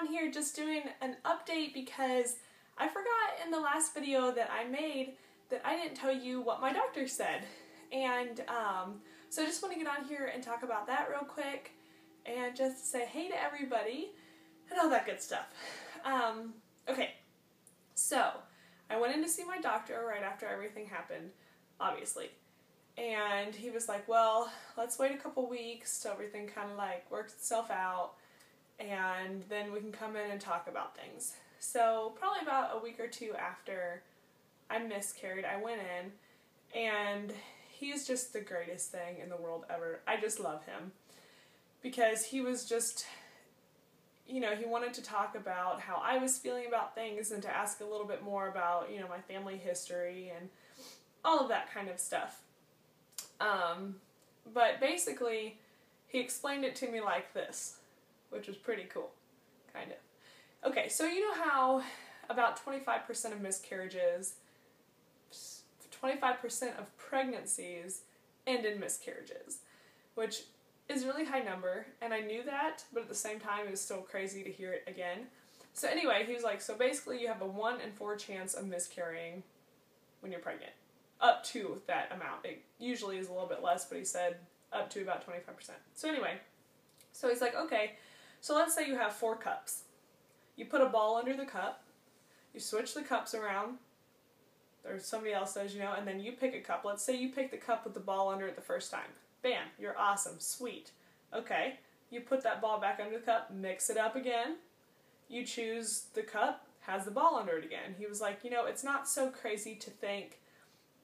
here just doing an update because I forgot in the last video that I made that I didn't tell you what my doctor said. And so I just want to get on here and talk about that real quick and just say hey to everybody and all that good stuff. Okay, so I went in to see my doctor right after everything happened, obviously. And he was like, well, let's wait a couple weeks till everything kind of like works itself out, and then we can come in and talk about things. So probably about a week or two after I miscarried, I went in, and he's just the greatest thing in the world ever. I just love him because he was just, you know, he wanted to talk about how I was feeling about things and to ask a little bit more about, you know, my family history and all of that kind of stuff. But basically, he explained it to me like this, which was pretty cool, kind of. Okay, so you know how about 25% of miscarriages, 25% of pregnancies end in miscarriages, which is a really high number, and I knew that, but at the same time it was still crazy to hear it again. So anyway, he was like, so basically you have a 1 in 4 chance of miscarrying when you're pregnant. Up to that amount. It usually is a little bit less, but he said up to about 25%. So anyway, so he's like, okay, so let's say you have 4 cups. You put a ball under the cup, you switch the cups around, or somebody else does, you know, and then you pick a cup. Let's say you pick the cup with the ball under it the first time. Bam, you're awesome, sweet. Okay, you put that ball back under the cup, mix it up again, you choose the cup, has the ball under it again. He was like, you know, it's not so crazy to think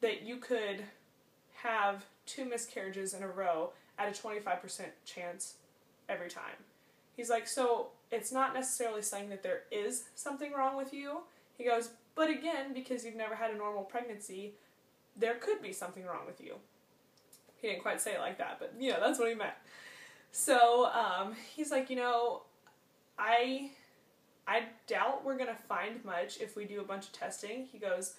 that you could have 2 miscarriages in a row at a 25% chance every time. He's like, so it's not necessarily saying that there is something wrong with you. He goes, but again, because you've never had a normal pregnancy, there could be something wrong with you. He didn't quite say it like that, but you know, that's what he meant. So he's like, you know, I doubt we're going to find much if we do a bunch of testing. He goes,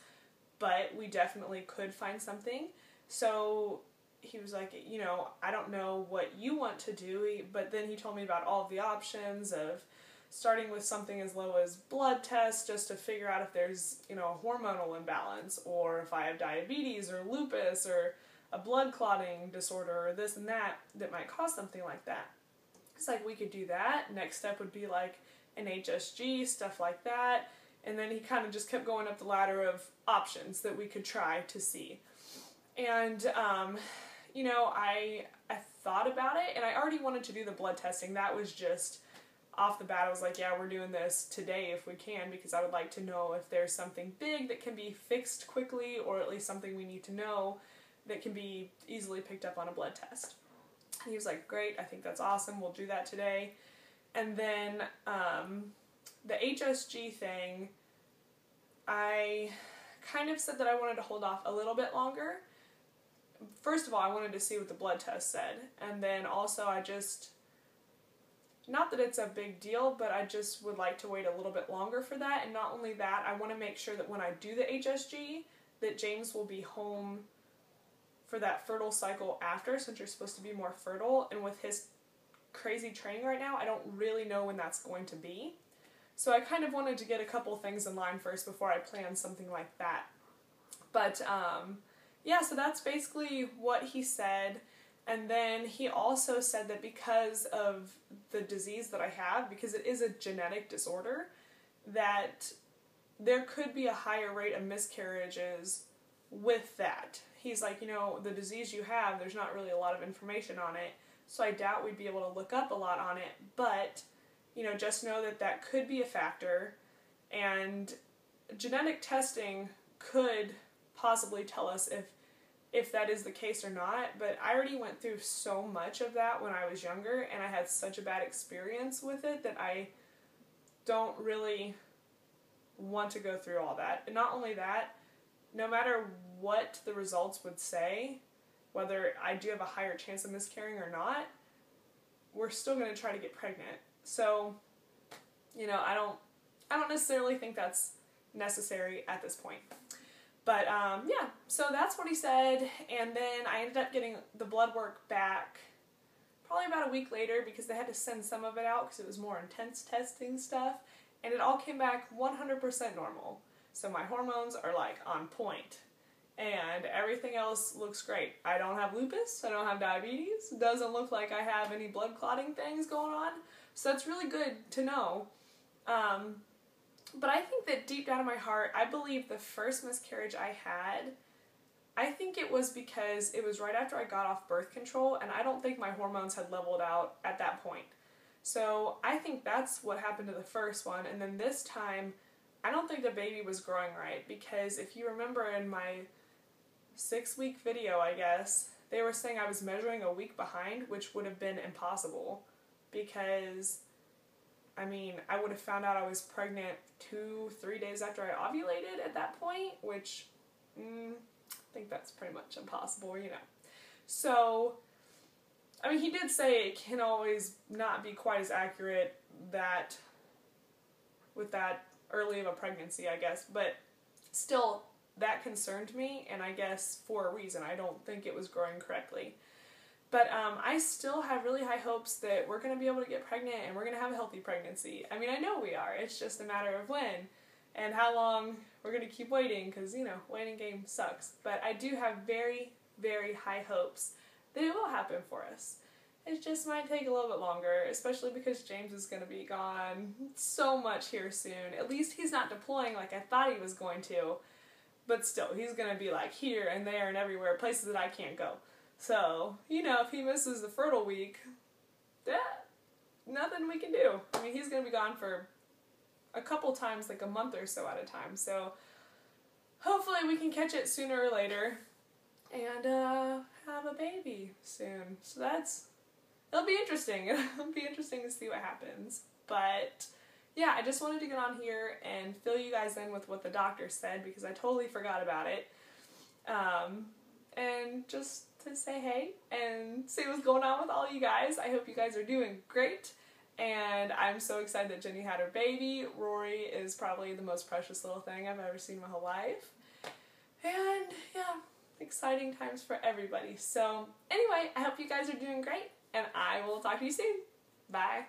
but we definitely could find something. So he was like, you know, I don't know what you want to do, but then he told me about all of the options of starting with something as low as blood tests just to figure out if there's, you know, a hormonal imbalance, or if I have diabetes or lupus or a blood clotting disorder or this and that might cause something like that. It's like, we could do that. Next step would be like an HSG, stuff like that. And then he kind of just kept going up the ladder of options that we could try to see. And, you know, I thought about it, and I already wanted to do the blood testing. That was just off the bat. I was like, yeah, we're doing this today if we can, because I would like to know if there's something big that can be fixed quickly, or at least something we need to know that can be easily picked up on a blood test. And he was like, great, I think that's awesome, we'll do that today. And then the HSG thing, I kind of said that I wanted to hold off a little bit longer. First of all, I wanted to see what the blood test said, and then also I just, not that it's a big deal, but I just would like to wait a little bit longer for that. And not only that, I want to make sure that when I do the HSG, that James will be home for that fertile cycle after, since you're supposed to be more fertile, and with his crazy training right now, I don't really know when that's going to be. So I kind of wanted to get a couple things in line first before I plan something like that. But yeah, so that's basically what he said. And then he also said that because of the disease that I have, because it is a genetic disorder, that there could be a higher rate of miscarriages with that. He's like, you know, the disease you have, there's not really a lot of information on it, so I doubt we'd be able to look up a lot on it, but, you know, just know that that could be a factor, and genetic testing could possibly tell us if that is the case or not. But I already went through so much of that when I was younger, and I had such a bad experience with it that I don't really want to go through all that. And not only that, no matter what the results would say, whether I do have a higher chance of miscarrying or not, we're still going to try to get pregnant. So, you know, I don't necessarily think that's necessary at this point. But yeah, so that's what he said. And then I ended up getting the blood work back probably about a week later because they had to send some of it out because it was more intense testing stuff, and it all came back 100% normal. So my hormones are like on point, and everything else looks great. I don't have lupus, I don't have diabetes, it doesn't look like I have any blood clotting things going on, so that's really good to know. But I think that deep down in my heart, I believe the first miscarriage I had, I think it was because it was right after I got off birth control, and I don't think my hormones had leveled out at that point. So I think that's what happened to the first one, and then this time, I don't think the baby was growing right, because if you remember in my 6-week video, I guess, they were saying I was measuring a week behind, which would have been impossible, because, I mean, I would have found out I was pregnant 2-3 days after I ovulated at that point, which, I think that's pretty much impossible, you know. So, I mean, he did say it can always not be quite as accurate with that early of a pregnancy, I guess, but still, that concerned me, and I guess for a reason. I don't think it was growing correctly. But I still have really high hopes that we're going to be able to get pregnant and we're going to have a healthy pregnancy. I mean, I know we are. It's just a matter of when and how long we're going to keep waiting, because, you know, waiting game sucks. But I do have very, very high hopes that it will happen for us. It just might take a little bit longer, especially because James is going to be gone so much here soon. At least he's not deploying like I thought he was going to. But still, he's going to be like here and there and everywhere, places that I can't go. So, you know, if he misses the fertile week, nothing we can do. I mean, he's going to be gone for a couple times, like a month or so at a time. So, hopefully we can catch it sooner or later and have a baby soon. So it'll be interesting. It'll be interesting to see what happens. But yeah, I just wanted to get on here and fill you guys in with what the doctor said, because I totally forgot about it. And just to say hey and see what's going on with all you guys. I hope you guys are doing great, and I'm so excited that Jenny had her baby. Rory is probably the most precious little thing I've ever seen in my whole life. And yeah, exciting times for everybody. So anyway, I hope you guys are doing great, and I will talk to you soon. Bye.